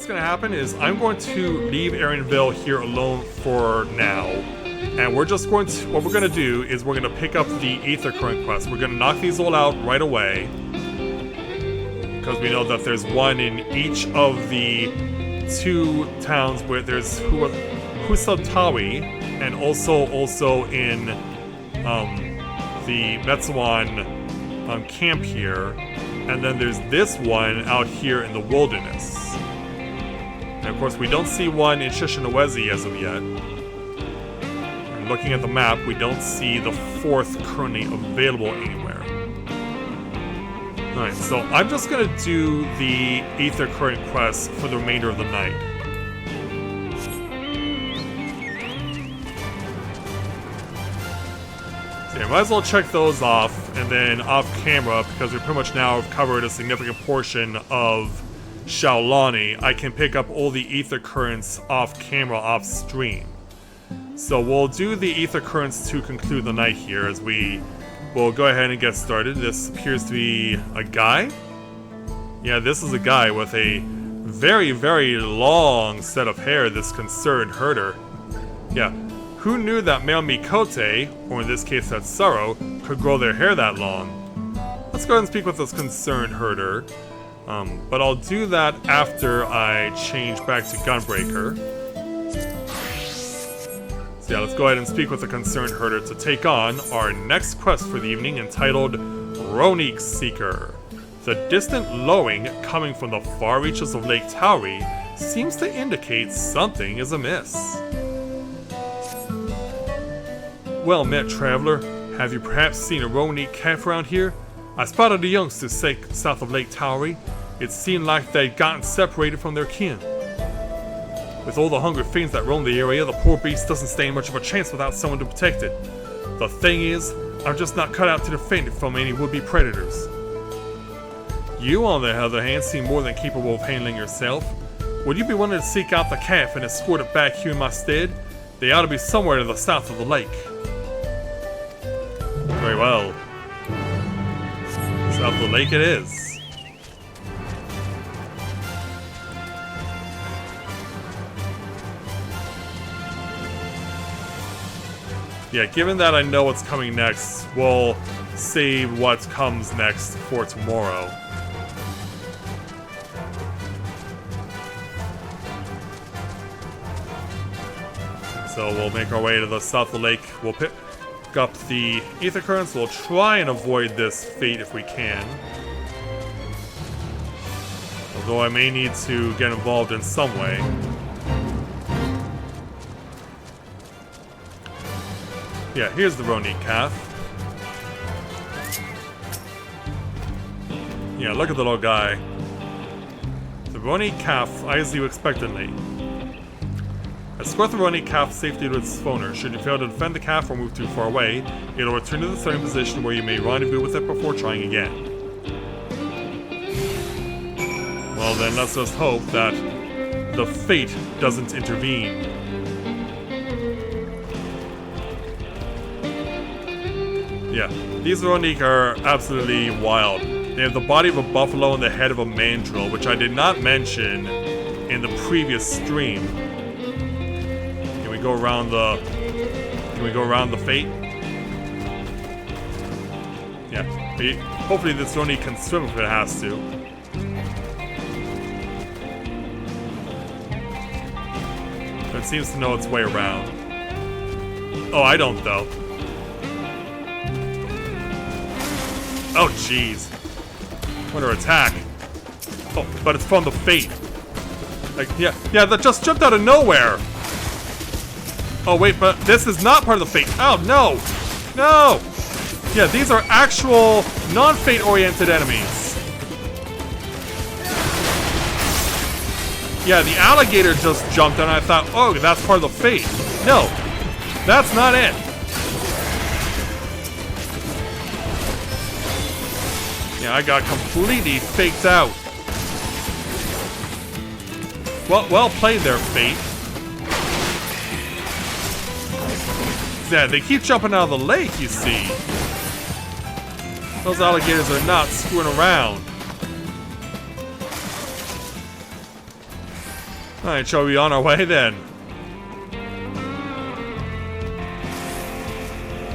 what's going to happen is I'm going to leave Erinville here alone for now. And we're just going to, what we're going to do is we're going to pick up the Aether Current quest. We're going to knock these all out right away. Because we know that there's one in each of the 2 towns where there's Husatawi and also in the Metsuan camp here. And then there's this one out here in the wilderness. And of course we don't see one in Shishinawezi as of yet. And looking at the map, we don't see the 4th currently available anywhere. Alright, so I'm just gonna do the Aether Current quest for the remainder of the night. So yeah, might as well check those off, and then off camera, because we pretty much now have covered a significant portion of Shaolani, I can pick up all the Aether Currents off camera, off stream. So we'll do the Aether Currents to conclude the night here as we will go ahead and get started. This appears to be a guy. Yeah, this is a guy with a very, very long set of hair, this concerned herder. Yeah, who knew that male Mikote, or in this case that Sorrow, could grow their hair that long? Let's go ahead and speak with this concerned herder. But I'll do that after I change back to Gunbreaker. So yeah, let's go ahead and speak with the concerned herder to take on our next quest for the evening, entitled Rroneek Seeker. The distant lowing coming from the far reaches of Lake Tauri seems to indicate something is amiss. Well met, traveler. Have you perhaps seen a Rroneek calf around here? I spotted the youngsters south of Lake Tauri. It seemed like they'd gotten separated from their kin. With all the hungry fiends that roam the area, the poor beast doesn't stand much of a chance without someone to protect it. The thing is, I'm just not cut out to defend it from any would-be predators. You, on the other hand, seem more than capable of handling yourself. Would you be willing to seek out the calf and escort it back here in my stead? They ought to be somewhere to the south of the lake. Very well. South of the lake it is. Yeah, given that I know what's coming next, we'll save what comes next for tomorrow. So we'll make our way to the south of the lake. We'll pick up the Aether Currents. We'll try and avoid this fate if we can. Although I may need to get involved in some way. Yeah, here's the Rroneek calf. Yeah, look at the little guy. The Rroneek calf eyes you expectantly. Escort the Rroneek calf safely to its owner. Should you fail to defend the calf or move too far away, it'll return to the starting position where you may rendezvous with it before trying again. Well then, let's just hope that the fate doesn't intervene. Yeah, these Rroneek are absolutely wild. They have the body of a buffalo and the head of a mandrill, which I did not mention in the previous stream. Can we go around the fate? Yeah. Hopefully this Rroneek can swim if it has to. But it seems to know its way around. Oh, I don't though. Oh, jeez. What an attack. Oh, but it's from the fate. Like, yeah, that just jumped out of nowhere. Oh, wait, but this is not part of the fate. Oh, no. No. Yeah, these are actual non-fate-oriented enemies. Yeah, the alligator just jumped and I thought, oh, that's part of the fate. No, that's not it. Yeah, I got completely faked out. Well played there, Fate. Yeah, they keep jumping out of the lake, you see. Those alligators are not screwing around. Alright, shall we be on our way then?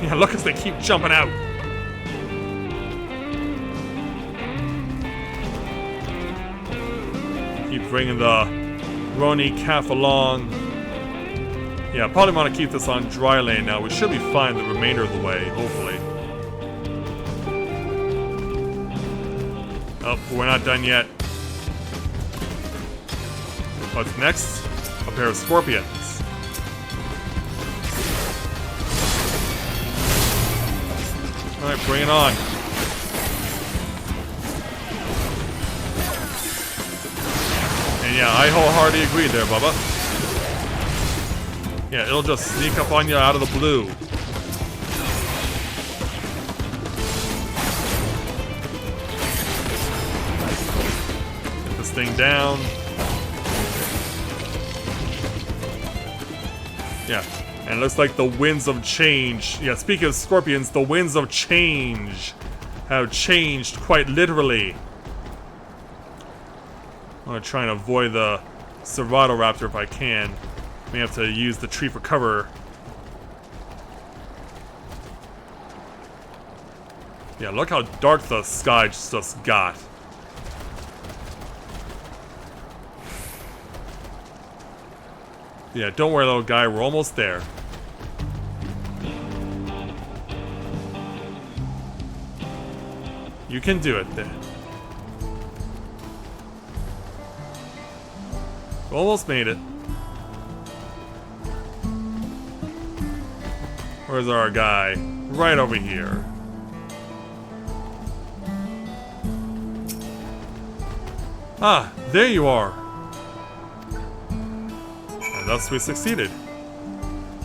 Yeah, look as they keep jumping out. Keep bringing the Rroneek calf along. Yeah, probably want to keep this on dry lane now. We should be fine the remainder of the way, hopefully. Oh, we're not done yet. What's next? A pair of scorpions. Alright, bring it on. And yeah, I wholeheartedly agree there, Bubba. Yeah, it'll just sneak up on you out of the blue. Get this thing down. Yeah, and it looks like the winds of change. Yeah, speaking of scorpions, the winds of change have changed quite literally. I'm gonna try and avoid the Raptor if I can. May have to use the tree for cover. Yeah, look how dark the sky just got. Yeah, don't worry, little guy. We're almost there. You can do it then. Almost made it. Where's our guy? Right over here. Ah, there you are. And thus we succeeded.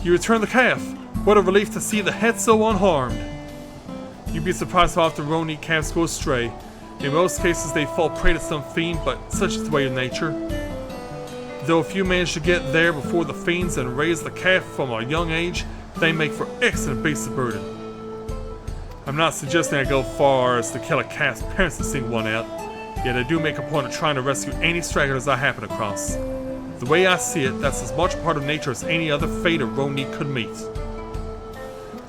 You returned the calf. What a relief to see the head so unharmed. You'd be surprised how often Rroneek calves go astray. In most cases they fall prey to some fiend, but such is the way of nature. Though if you manage to get there before the fiends and raise the calf from a young age, they make for excellent beasts of burden. I'm not suggesting I go far as to kill a calf's parents to sing one out, yet I do make a point of trying to rescue any stragglers I happen across. The way I see it, that's as much part of nature as any other fate a Rroneek could meet.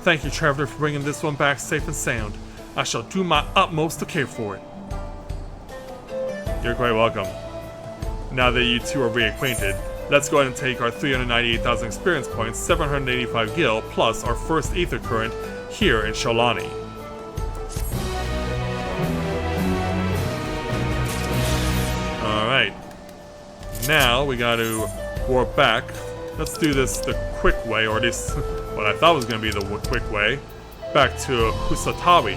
Thank you, Traveler, for bringing this one back safe and sound. I shall do my utmost to care for it. You're quite welcome. Now that you two are reacquainted, let's go ahead and take our 398,000 experience points, 785 gil, plus our first ether current here in Shalani. Alright. Now we gotta warp back. Let's do this the quick way, or at least what I thought was gonna be the quick way, back to Husatawi.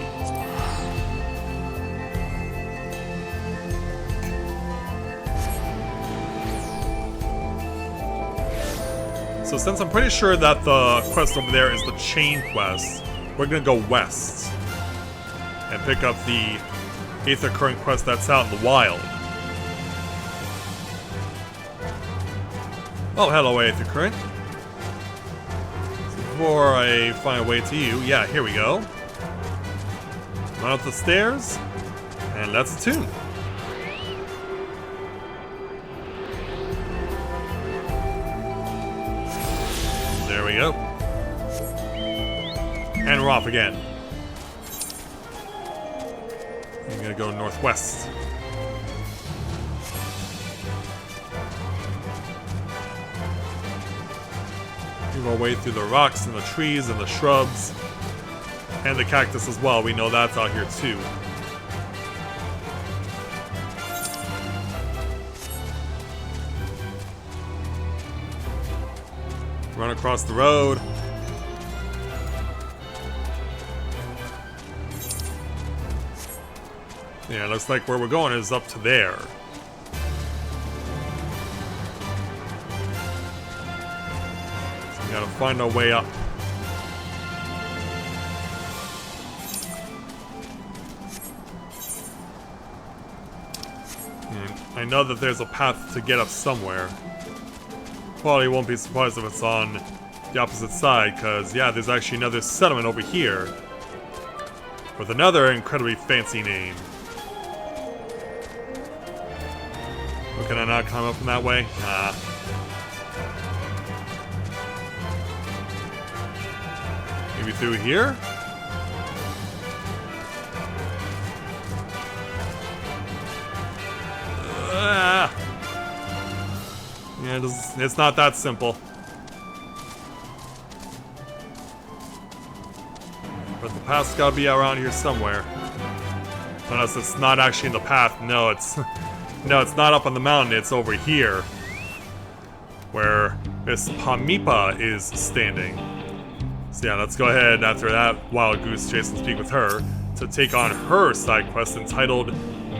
So since I'm pretty sure that the quest over there is the chain quest, we're gonna go west and pick up the Aether Current quest that's out in the wild. Oh, hello, Aether Current. So before I find a way to you, yeah, here we go. Run up the stairs, and let's attune. There we go. And we're off again. I'm gonna go northwest. Move our way through the rocks and the trees and the shrubs. And the cactus as well. We know that's out here too. Run across the road. Yeah, looks like where we're going is up to there. So we gotta find our way up. And I know that there's a path to get up somewhere. Probably won't be surprised if it's on the opposite side, because, yeah, there's actually another settlement over here with another incredibly fancy name. Or can I not climb up from that way? Nah. Maybe through here? Yeah, it's not that simple. But the path's gotta be around here somewhere. Unless it's not actually in the path. No, it's not up on the mountain, it's over here. Where Miss Pamipa is standing. So yeah, let's go ahead after that wild goose chase and speak with her to take on her side quest entitled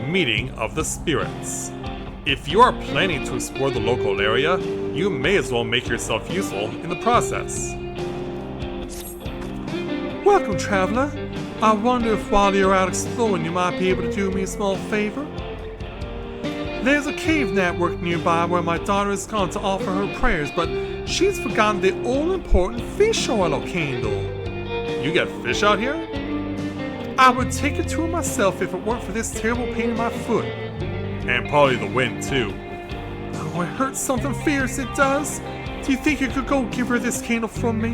Meeting of the Spirits. If you are planning to explore the local area, you may as well make yourself useful in the process. Welcome, traveler. I wonder if while you're out exploring you might be able to do me a small favor? There's a cave network nearby where my daughter has gone to offer her prayers, but she's forgotten the all-important fish oil candle. You get fish out here? I would take it to her myself if it weren't for this terrible pain in my foot. And probably the wind, too. Oh, it hurts something fierce, it does. Do you think you could go give her this candle from me?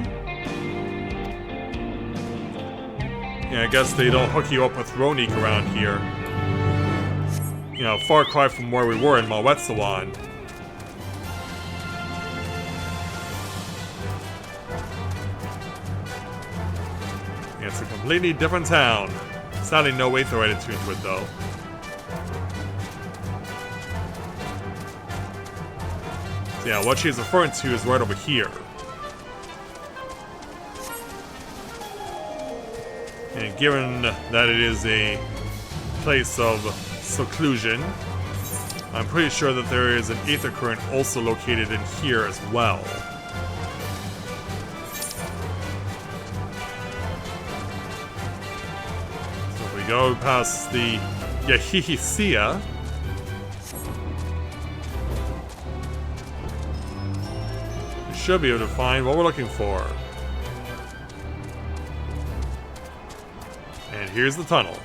Yeah, I guess they don't hook you up with Rroneek around here. You know, far cry from where we were in Malwetzawan. Yeah, it's a completely different town. Sadly, no Aether right attuned to it, though. So yeah, what she's referring to is right over here. And given that it is a place of seclusion, I'm pretty sure that there is an Aether current also located in here as well. So if we go past the Yahihisia, we should be able to find what we're looking for. And here's the tunnel.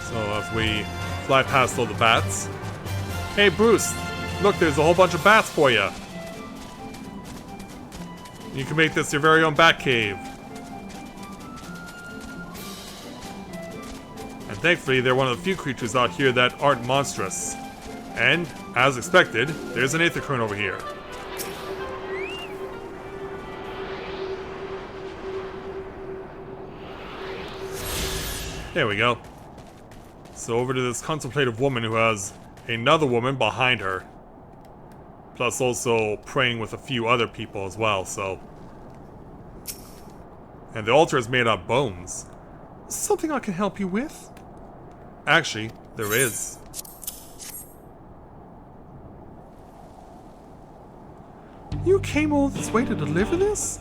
So if we fly past all the bats... Hey Bruce, look, there's a whole bunch of bats for you. You can make this your very own bat cave. And thankfully, they're one of the few creatures out here that aren't monstrous. And, as expected, there's an Aether current over here. There we go. So over to this contemplative woman who has another woman behind her. Plus also praying with a few other people as well, so... And the altar is made out of bones. Something I can help you with? Actually, there is. You came all this way to deliver this?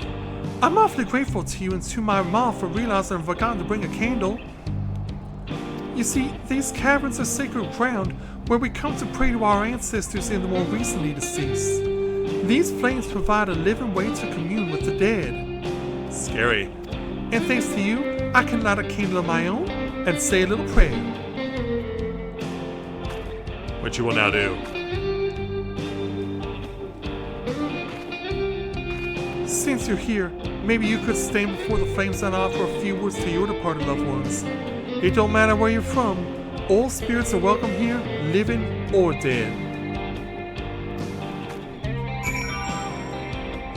I'm awfully grateful to you and to my mom for realizing I've forgotten to bring a candle. You see, these caverns are sacred ground where we come to pray to our ancestors and the more recently deceased. These flames provide a living way to commune with the dead. Scary. And thanks to you, I can light a candle of my own and say a little prayer. Which you will now do. Since you're here, maybe you could stand before the flames and offer a few words to your departed loved ones. It don't matter where you're from, all spirits are welcome here, living or dead.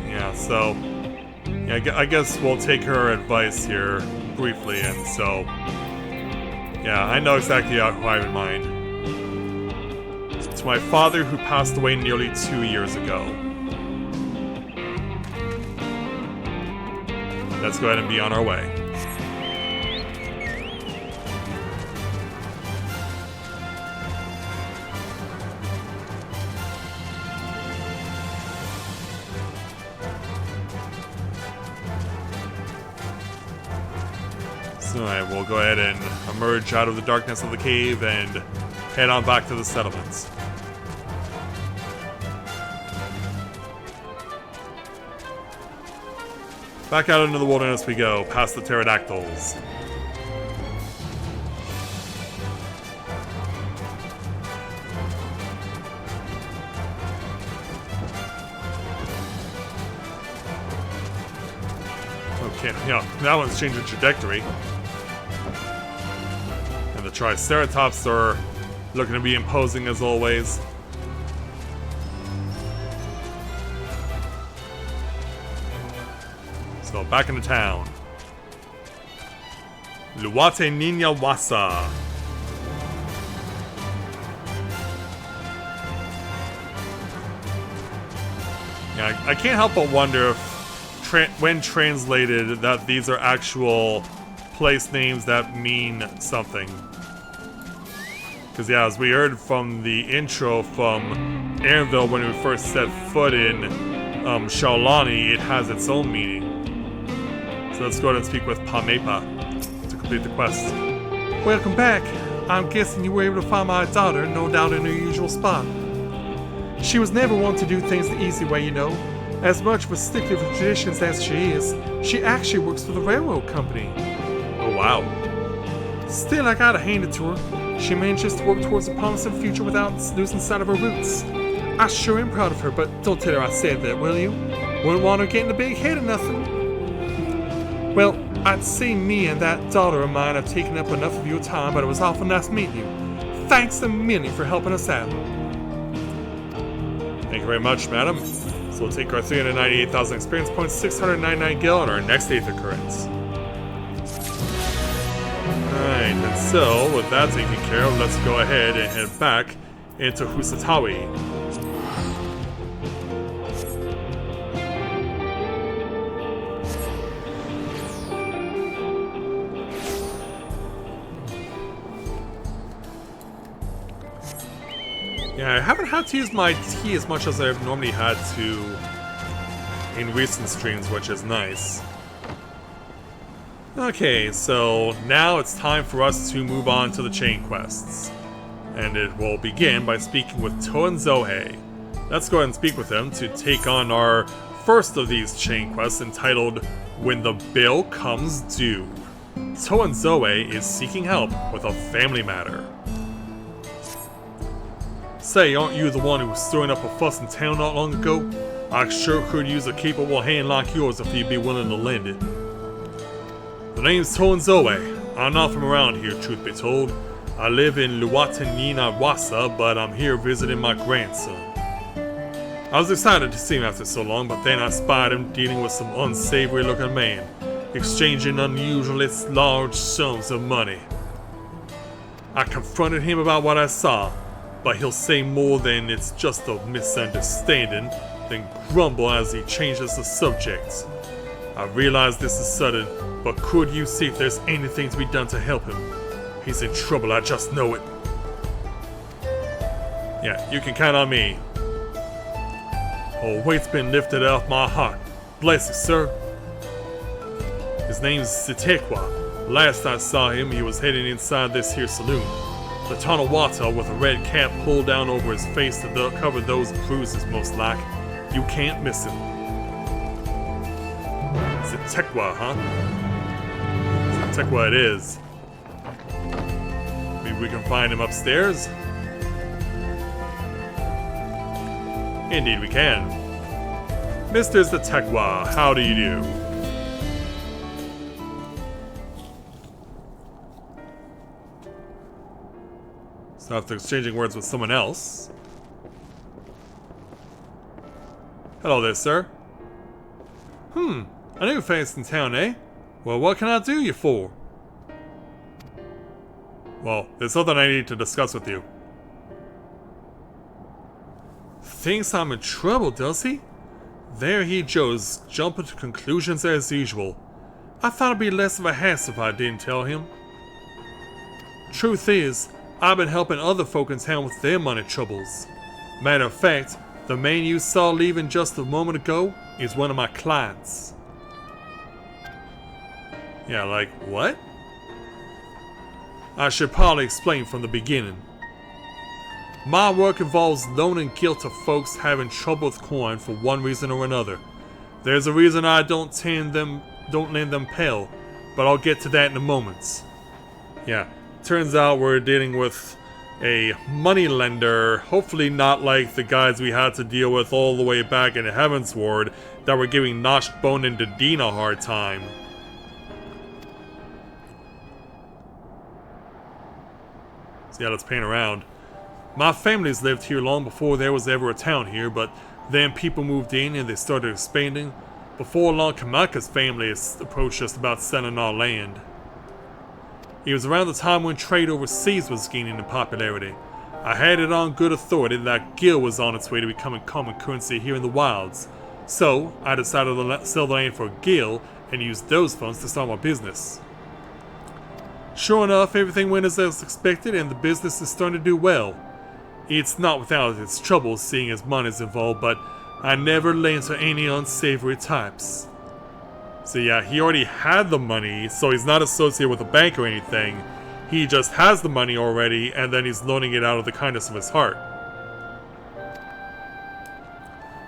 Yeah, so... Yeah, I guess we'll take her advice here briefly, and so... Yeah, I know exactly who I have in mind. To my father who passed away nearly 2 years ago. Let's go ahead and be on our way. So alright, we'll go ahead and emerge out of the darkness of the cave and head on back to the settlements. Back out into the wilderness we go, past the pterodactyls. Okay, yeah, that one's changing trajectory. And the Triceratops are looking to be imposing as always. So back into town. Luwate Niña Wasa. Yeah, I can't help but wonder if, when translated, that these are actual place names that mean something. Because yeah, as we heard from the intro from Airville when we first set foot in Shaolani, it has its own meaning. So let's go ahead and speak with Pamepa to complete the quest. Welcome back. I'm guessing you were able to find my daughter, no doubt in her usual spot. She was never one to do things the easy way, you know. As much of a stickler for traditions as she is, she actually works for the railroad company. Oh wow. Still, I gotta hand it to her. She manages to work towards a promising future without losing sight of her roots. I sure am proud of her, but don't tell her I said that, will you? Wouldn't want her getting a big head or nothing. Well, I'd say me and that daughter of mine have taken up enough of your time, but it was awful nice meeting you. Thanks a million for helping us out. Thank you very much, madam. So we'll take our 398,000 experience points, 699 gil, and our next 8th occurrence. Alright, and so, with that taken care of, let's go ahead and head back into Husatawi. Yeah, I haven't had to use my tea as much as I've normally had to in recent streams, which is nice. Okay, so now it's time for us to move on to the chain quests. And it will begin by speaking with Toa and Zohei. Let's go ahead and speak with them to take on our first of these chain quests entitled When the Bill Comes Due. Toa and Zohei is seeking help with a family matter. Say, aren't you the one who was throwing up a fuss in town not long ago? I sure could use a capable hand like yours if you'd be willing to lend it. The name's Toa and Zohei. I'm not from around here, truth be told. I live in Luwatanina Wasa, but I'm here visiting my grandson. I was excited to see him after so long, but then I spied him dealing with some unsavory looking man, exchanging unusually large sums of money. I confronted him about what I saw, but he'll say more than it's just a misunderstanding, then grumble as he changes the subject. I realize this is sudden, but could you see if there's anything to be done to help him? He's in trouble, I just know it. Yeah, you can count on me. A weight's been lifted off my heart. Bless you, sir. His name's Sitekwa. Last I saw him, he was heading inside this here saloon. The ton of water with a red cap pulled down over his face to cover those bruises, most like. You can't miss him. Sitekwa, huh? Sitekwa it is. Maybe we can find him upstairs? Indeed we can. Mr. Sitekwa, how do you do? So after exchanging words with someone else... Hello there, sir. A new face in town, eh? Well, what can I do you for? Well, there's something I need to discuss with you. Thinks I'm in trouble, does he? There he goes, jumping to conclusions as usual. I thought it'd be less of a hassle if I didn't tell him. Truth is, I've been helping other folk in town with their money troubles. Matter of fact, the man you saw leaving just a moment ago is one of my clients. Yeah, like, what? I should probably explain from the beginning. My work involves loaning guilt to folks having trouble with coin for one reason or another. There's a reason I don't lend them Pell, but I'll get to that in a moment. Yeah, turns out we're dealing with a money lender, hopefully not like the guys we had to deal with all the way back in Heavensward that were giving Noshbone and Dedenne a hard time. So yeah, let's pan around. My family's lived here long before there was ever a town here, but then people moved in and they started expanding. Before long, Kamaka's family approached us about selling our land. It was around the time when trade overseas was gaining in popularity. I had it on good authority that Gil was on its way to becoming common currency here in the wilds. So, I decided to sell the land for Gil and use those funds to start my business. Sure enough, everything went as expected and the business is starting to do well. It's not without its troubles seeing as money's involved, but I never lent to any unsavory types. So yeah, he already had the money, so he's not associated with a bank or anything. He just has the money already, and then he's loaning it out of the kindness of his heart.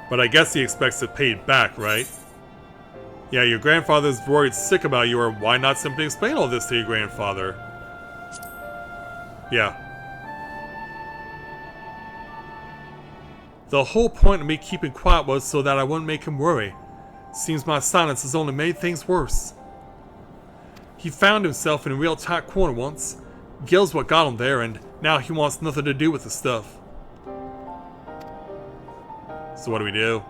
But I guess he expects it paid back, right? Yeah, your grandfather's worried sick about you, or why not simply explain all this to your grandfather? Yeah. The whole point of me keeping quiet was so that I wouldn't make him worry. Seems my silence has only made things worse. He found himself in a real tight corner once. Gil's what got him there, and now he wants nothing to do with the stuff. So what do we do?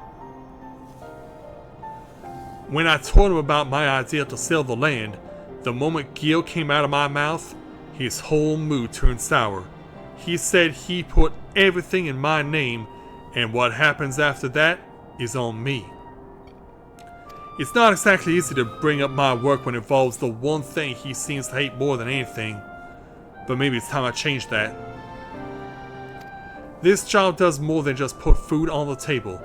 When I told him about my idea to sell the land, the moment Gil came out of my mouth, his whole mood turned sour. He said he put everything in my name, and what happens after that is on me. It's not exactly easy to bring up my work when it involves the one thing he seems to hate more than anything. But maybe it's time I change that. This job does more than just put food on the table.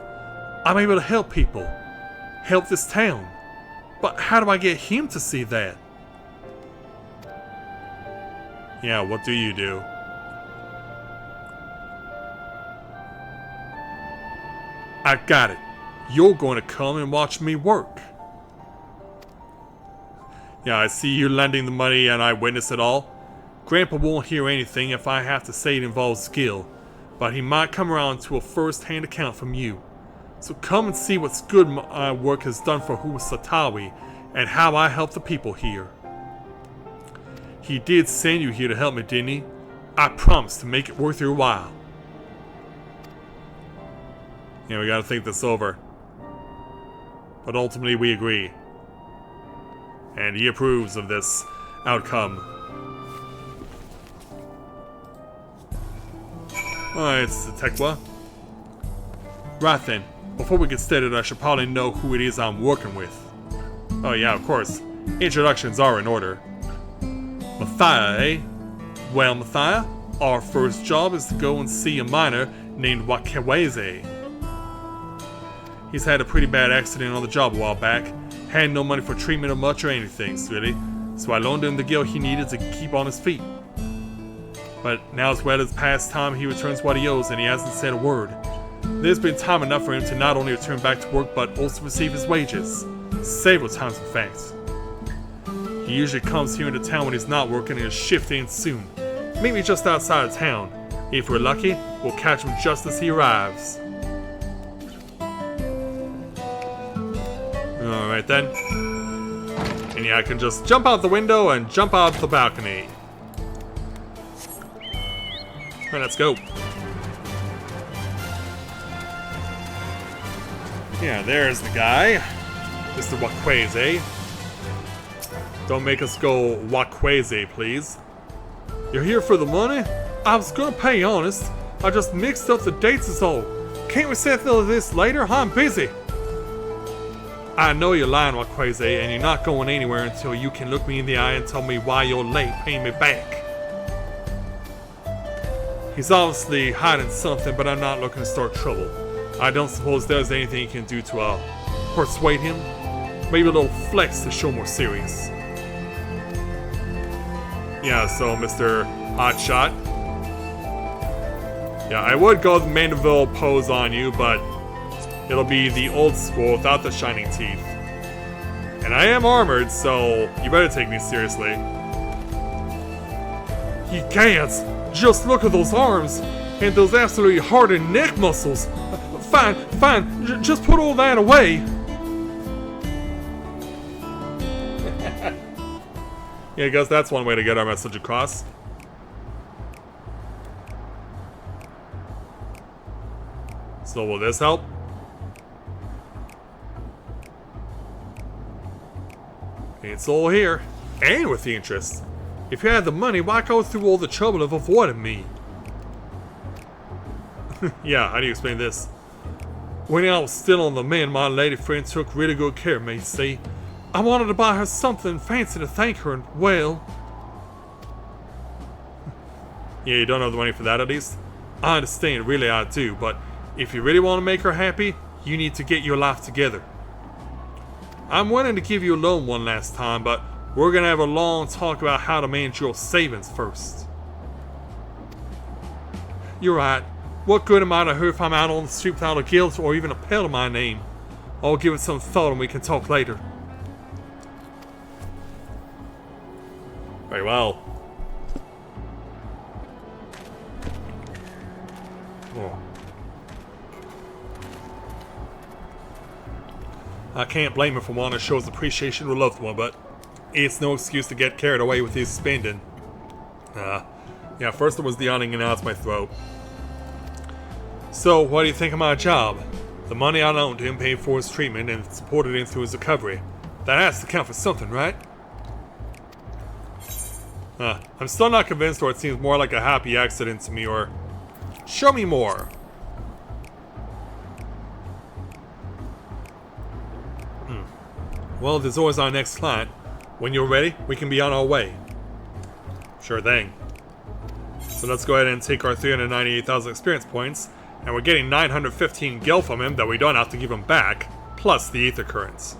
I'm able to help people. Help this town. But how do I get him to see that? Yeah, what do you do? I got it. You're going to come and watch me work. Yeah, I see you lending the money and I witness it all. Grandpa won't hear anything if I have to say it involves skill, but he might come around to a first-hand account from you. So come and see what's good my work has done for Huasatawi and how I help the people here. He did send you here to help me, didn't he? I promise to make it worth your while. Yeah, we gotta think this over. But ultimately we agree. And he approves of this outcome. Alright, it's the Tekwa. Right then, before we get started, I should probably know who it is I'm working with. Oh yeah, of course. Introductions are in order. Mathia, eh? Well, Mathia, our first job is to go and see a miner named Wakeweze. He's had a pretty bad accident on the job a while back. Had no money for treatment or much or anything, really. So I loaned him the gil he needed to keep on his feet. But now as well as past time, he returns what he owes and he hasn't said a word. There's been time enough for him to not only return back to work, but also receive his wages. Several times, in fact. He usually comes here into town when he's not working and his shift ends soon. Meet me just outside of town. If we're lucky, we'll catch him just as he arrives. Alright then. And yeah, I can just jump out the window and jump out the balcony. Alright, let's go. Yeah, there's the guy. Mr. Wakeweze. Don't make us go Wakeweze, please. You're here for the money? I was gonna pay honest. I just mixed up the dates is all. Can't we settle this later? I'm busy. I know you're lying, Wakeweze, and you're not going anywhere until you can look me in the eye and tell me why you're late paying me back. He's obviously hiding something, but I'm not looking to start trouble. I don't suppose there's anything you can do to persuade him. Maybe a little flex to show more serious. Yeah, so Mr. Hotshot. Yeah, I would go the Mandeville pose on you, but it'll be the old school without the shining teeth. And I am armored, so you better take me seriously. You can't! Just look at those arms! And those absolutely hardened neck muscles! Fine, just put all that away! Yeah, I guess that's one way to get our message across. So will this help? It's all here. And with the interest. If you had the money, why go through all the trouble of avoiding me? Yeah, how do you explain this? When I was still on the mend, my lady friend took really good care of me, see? I wanted to buy her something fancy to thank her, and well... Yeah, you don't have the money for that at least? I understand, really I do, but if you really want to make her happy, you need to get your life together. I'm willing to give you a loan one last time, but we're gonna have a long talk about how to manage your savings first. You're right. What good am I to her if I'm out on the street without a guilt or even a pell to my name? I'll give it some thought and we can talk later. Very well. Oh. I can't blame him for wanting to show his appreciation to a loved one, but it's no excuse to get carried away with his spending. Yeah, first it was the yawning and now it's my throat. So, what do you think of my job? The money I loaned him paid for his treatment and supported him through his recovery. That has to count for something, right? I'm still not convinced, or it seems more like a happy accident to me, or... Show me more! Well, there's always our next client. When you're ready, we can be on our way. Sure thing. So let's go ahead and take our 398,000 experience points, and we're getting 915 gil from him that we don't have to give him back, plus the ether currents.